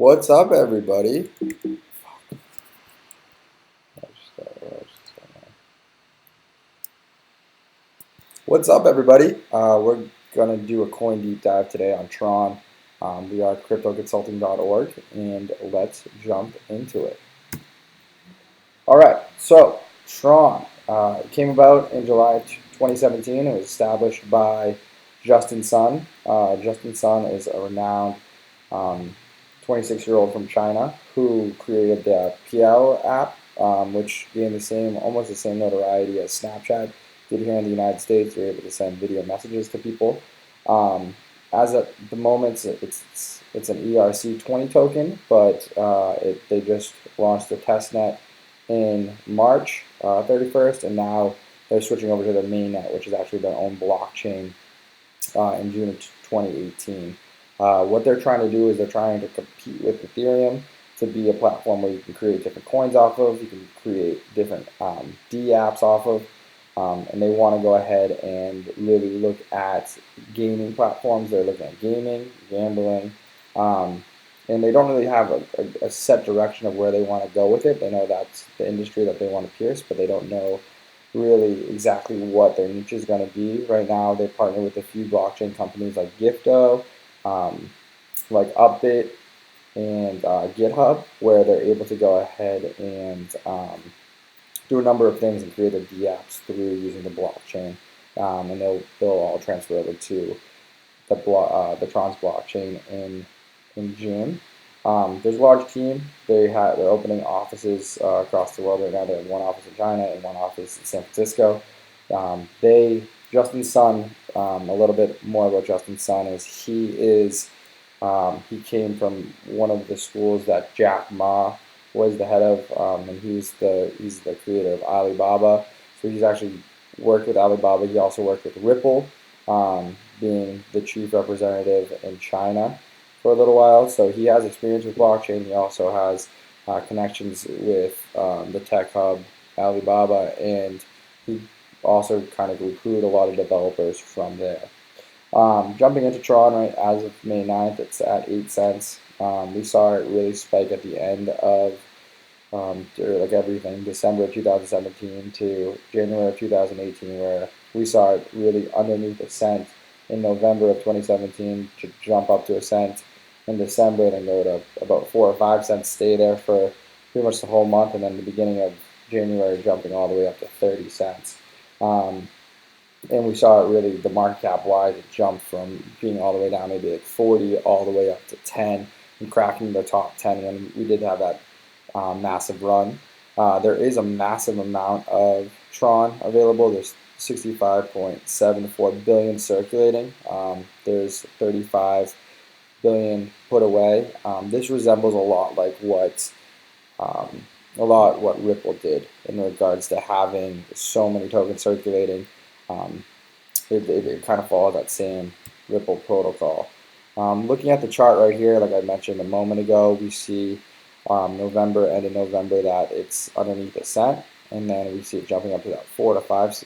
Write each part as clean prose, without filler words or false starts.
What's up, everybody? What's up, everybody? We're gonna do a coin deep dive today on Tron. We are cryptoconsulting.org, and let's jump into it. All right, so Tron came about in July 2017. It was established by Justin Sun. Justin Sun is a renowned 26-year-old from China who created the PL app, which gained almost the same notoriety as Snapchat did here in the United States. You're able to send video messages to people. As at the moment, it's an ERC20 token, but they just launched the testnet in March 31st, and now they're switching over to their mainnet, which is actually their own blockchain in June of 2018. What they're trying to do is they're trying to compete with Ethereum to be a platform where you can create different coins off of, you can create different D apps off of, and they want to go ahead and really look at gaming platforms. They're looking at gaming, gambling, and they don't really have a set direction of where they want to go with it. They know that's the industry that they want to pierce, but they don't know really exactly what their niche is going to be. Right now, they partner with a few blockchain companies like Gifto, like Upbit, and GitHub, where they're able to go ahead and do a number of things and create their dApps through using the blockchain, and they'll all transfer over to the Tron's blockchain in June. There's a large team. They're opening offices across the world right now. They have one office in China and one office in San Francisco. Justin Sun, a little bit more about Justin Sun is he came from one of the schools that Jack Ma was the head of, and he's the creator of Alibaba. So he's actually worked with Alibaba. He also worked with Ripple, being the chief representative in China for a little while. So he has experience with blockchain. He also has connections with the tech hub Alibaba, and he also kind of recruited a lot of developers from there. Jumping into Tron, right, as of May 9th, it's at 8 cents. We saw it really spike at the end of like everything, December of 2017 to January of 2018, where we saw it really underneath a cent in November of 2017 to jump up to a cent in December, then go to about 4 or 5 cents, stay there for pretty much the whole month, and then the beginning of January jumping all the way up to 30 cents. And we saw it really, the market cap wise, it jumped from being all the way down, maybe like 40, all the way up to 10, and cracking the top 10 when we did have that massive run. There is a massive amount of Tron available. There's 65.74 billion circulating. There's 35 billion put away. This resembles a lot like what Ripple did in regards to having so many tokens circulating. It kind of follows that same Ripple protocol. Looking at the chart right here, like I mentioned a moment ago, we see end of November that it's underneath a cent, and then we see it jumping up to that 4 to 5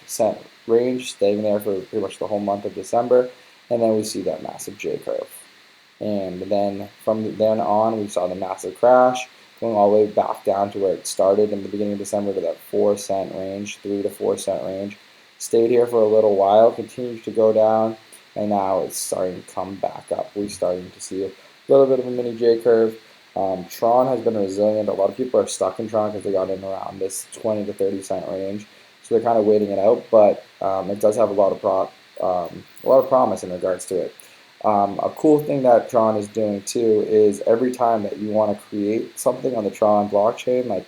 cent range, staying there for pretty much the whole month of December, and then we see that massive J curve. And then from then on, we saw the massive crash, going all the way back down to where it started in the beginning of December to that 4 cent range, 3 to 4 cent range. Stayed here for a little while, continued to go down, and now it's starting to come back up. We're starting to see a little bit of a mini J curve. Tron has been resilient. A lot of people are stuck in Tron because they got in around this 20 to 30 cent range, so they're kind of waiting it out. But it does have a lot of promise in regards to it. A cool thing that Tron is doing too is every time that you want to create something on the Tron blockchain, like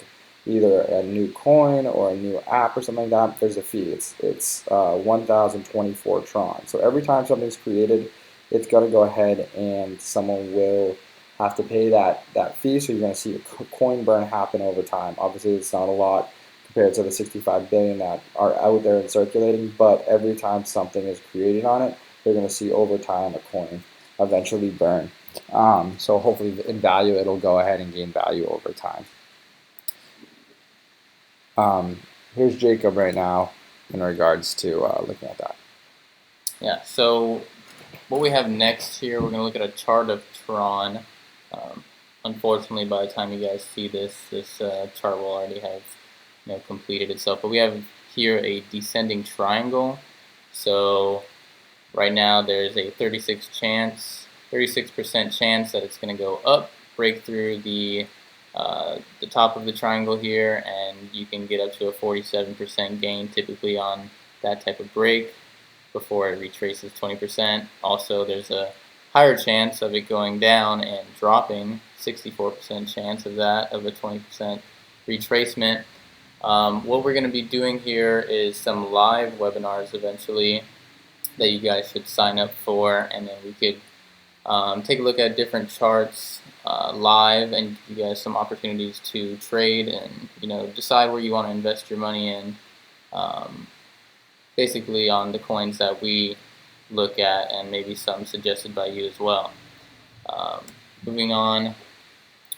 either a new coin or a new app or something like that, there's a fee. It's 1,024 Tron. So every time something's created, it's going to go ahead and someone will have to pay that fee. So you're going to see a coin burn happen over time. Obviously, it's not a lot compared to the 65 billion that are out there and circulating, but every time something is created on it, they're going to see over time a coin eventually burn. So hopefully in value, it'll go ahead and gain value over time. Here's Jacob right now in regards to looking at that. Yeah, so what we have next here, we're going to look at a chart of Tron. Unfortunately, by the time you guys see this, chart will already have completed itself. But we have here a descending triangle. So right now there's a 36% chance that it's going to go up, break through the top of the triangle here, and you can get up to a 47% gain typically on that type of break before it retraces 20%. Also, there's a higher chance of it going down and dropping, 64% chance of that, of a 20% retracement. What we're going to be doing here is some live webinars eventually that you guys should sign up for, and then we could take a look at different charts live and give you guys some opportunities to trade and decide where you want to invest your money in, basically on the coins that we look at, and maybe some suggested by you as well. Moving on,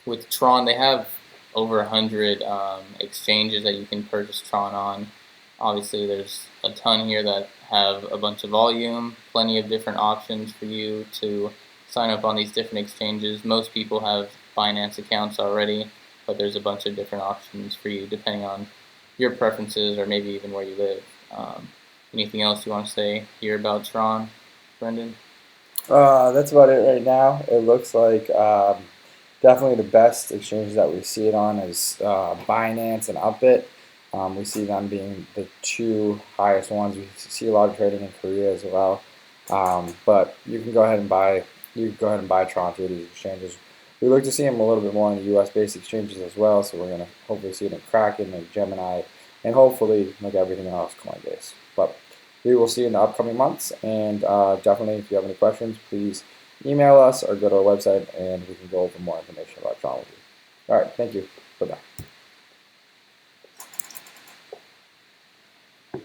with Tron, they have over 100 exchanges that you can purchase Tron on. Obviously, there's a ton here that have a bunch of volume, plenty of different options for you to sign up on these different exchanges. Most people have Binance accounts already, but there's a bunch of different options for you depending on your preferences or maybe even where you live. Anything else you want to say here about Tron, Brendan? That's about it right now. It looks like definitely the best exchanges that we see it on is Binance and Upbit. We see them being the two highest ones. We see a lot of trading in Korea as well. But you can go ahead and buy Tron through these exchanges. We look to see them a little bit more in the U.S. based exchanges as well. So we're going to hopefully see it in Kraken and Gemini, and hopefully like everything else Coinbase. But we will see you in the upcoming months. And definitely, if you have any questions, please email us or go to our website, and we can go over more information about Tron with you. All right, thank you. Bye-bye.